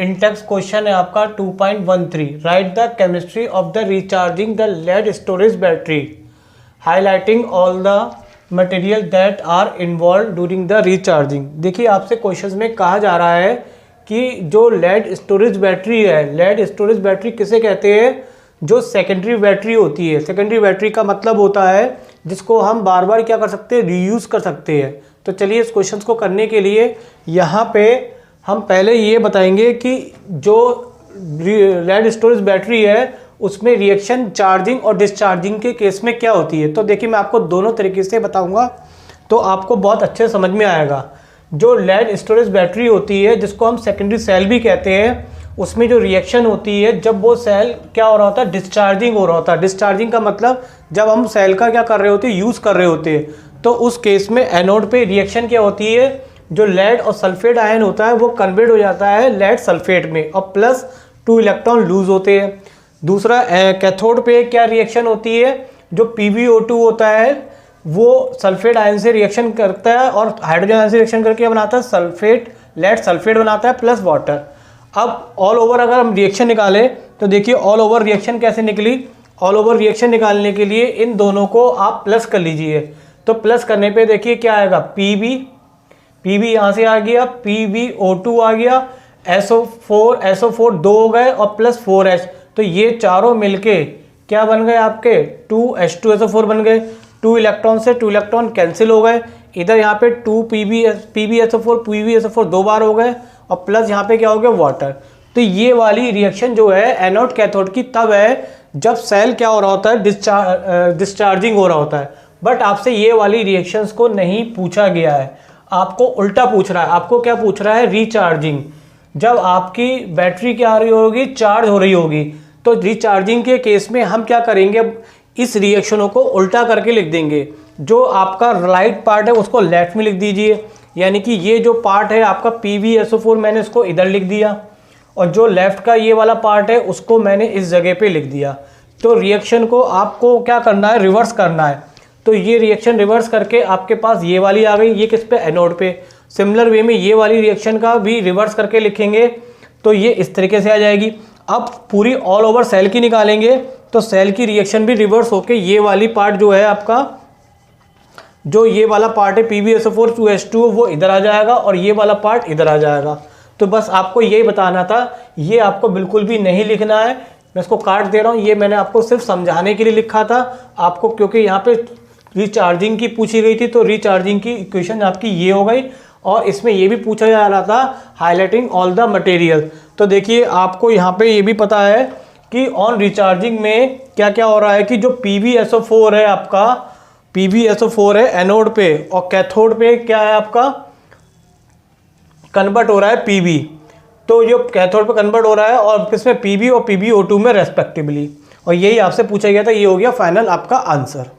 Intex question है आपका 2.13। Write the chemistry of the recharging the lead storage battery highlighting all the material that are involve during the recharging. देखिए आपसे question में कहा जा रहा है कि जो लेड स्टोरेज बैटरी है, लेड स्टोरेज बैटरी किसे कहते हैं? जो सेकेंडरी बैटरी होती है। सेकेंडरी बैटरी का मतलब होता है जिसको हम बार बार क्या कर सकते हैं, रीयूज़ कर सकते हैं। तो चलिए इस क्वेश्चन को करने के लिए यहाँ पे हम पहले ये बताएंगे कि जो लेड स्टोरेज बैटरी है उसमें रिएक्शन चार्जिंग और डिस्चार्जिंग के केस में क्या होती है। तो देखिए मैं आपको दोनों तरीके से बताऊंगा तो आपको बहुत अच्छे समझ में आएगा। जो लेड स्टोरेज बैटरी होती है जिसको हम सेकेंडरी सेल भी कहते हैं, उसमें जो रिएक्शन होती है जब वो सेल क्या हो रहा होता है, डिस्चार्जिंग हो रहा होता है। डिस्चार्जिंग का मतलब जब हम सेल का क्या कर रहे होते हैं, यूज़ कर रहे होते हैं, तो उस केस में एनोड पे रिएक्शन क्या होती है, जो लेड और सल्फेट आयन होता है वो कन्वर्ट हो जाता है लेड सल्फेट में और प्लस 2 इलेक्ट्रॉन लूज होते हैं। दूसरा कैथोड पे क्या रिएक्शन होती है, जो PbO2 होता है वो सल्फेट आयन से रिएक्शन करता है और हाइड्रोजन आयन से रिएक्शन करके बनाता है सल्फेट, लेड सल्फेट बनाता है प्लस वाटर। अब ऑल ओवर अगर हम रिएक्शन निकालें तो देखिए ऑल ओवर रिएक्शन कैसे निकली। ऑल ओवर रिएक्शन निकालने के लिए इन दोनों को आप प्लस कर लीजिए। तो प्लस करने पे देखिए क्या आएगा, PB यहाँ से आ गया, PbO2 आ गया, SO4 2 हो गए और प्लस 4H। तो ये चारों मिलके क्या बन गए आपके 2H2SO4 बन गए। 2 इलेक्ट्रॉन से 2 इलेक्ट्रॉन कैंसिल हो गए। इधर यहाँ पे 2 PbSO4 दो बार हो गए और प्लस यहाँ पे क्या हो गया, वाटर। तो ये वाली रिएक्शन जो है एनोड कैथोड की तब है जब सेल क्या हो रहा होता है, डिस्चार्जिंग हो रहा होता है। बट आपसे ये वाली रिएक्शंस को नहीं पूछा गया है, आपको उल्टा पूछ रहा है। आपको क्या पूछ रहा है, रिचार्जिंग। जब आपकी बैटरी क्या हो रही होगी, चार्ज हो रही होगी, तो रिचार्जिंग के केस में हम क्या करेंगे, इस रिएक्शनों को उल्टा करके लिख देंगे। जो आपका राइट पार्ट है उसको लेफ्ट में लिख दीजिए, यानी कि ये जो पार्ट है आपका PbSO4 मैंने इसको इधर लिख दिया और जो लेफ्ट का ये वाला पार्ट है उसको मैंने इस जगह पे लिख दिया। तो रिएक्शन को आपको क्या करना है, रिवर्स करना है। तो ये रिएक्शन रिवर्स करके आपके पास ये वाली आ गई, ये किस पे, एनोड पे। सिमिलर वे में ये वाली रिएक्शन का भी रिवर्स करके लिखेंगे तो ये इस तरीके से आ जाएगी। अब पूरी ऑल ओवर सेल की निकालेंगे तो सेल की रिएक्शन भी रिवर्स होके ये वाली पार्ट जो है आपका, जो ये वाला पार्ट है PbSO4 2H2 वो इधर आ जाएगा और ये वाला पार्ट इधर आ जाएगा। तो बस आपको यही बताना था, ये आपको बिल्कुल भी नहीं लिखना है। मैं इसको काट दे रहा हूँ, ये मैंने आपको सिर्फ समझाने के लिए लिखा था आपको, क्योंकि यहाँ पे रिचार्जिंग की पूछी गई थी तो रिचार्जिंग की इक्वेशन आपकी ये हो गई और इसमें ये भी पूछा जा रहा था हाईलाइटिंग ऑल द मटेरियल। तो देखिए आपको यहाँ पे ये भी पता है कि ऑन रिचार्जिंग में क्या क्या हो रहा है कि जो PbSO4 है आपका, PbSO4 है एनोड पे और कैथोड पे क्या है आपका, कन्वर्ट हो रहा है Pb। तो जो कैथोड पे कन्वर्ट हो रहा है और किसमें, PB और PbO2 में रेस्पेक्टिवली। और यही आपसे पूछा गया था, ये हो गया फाइनल आपका आंसर।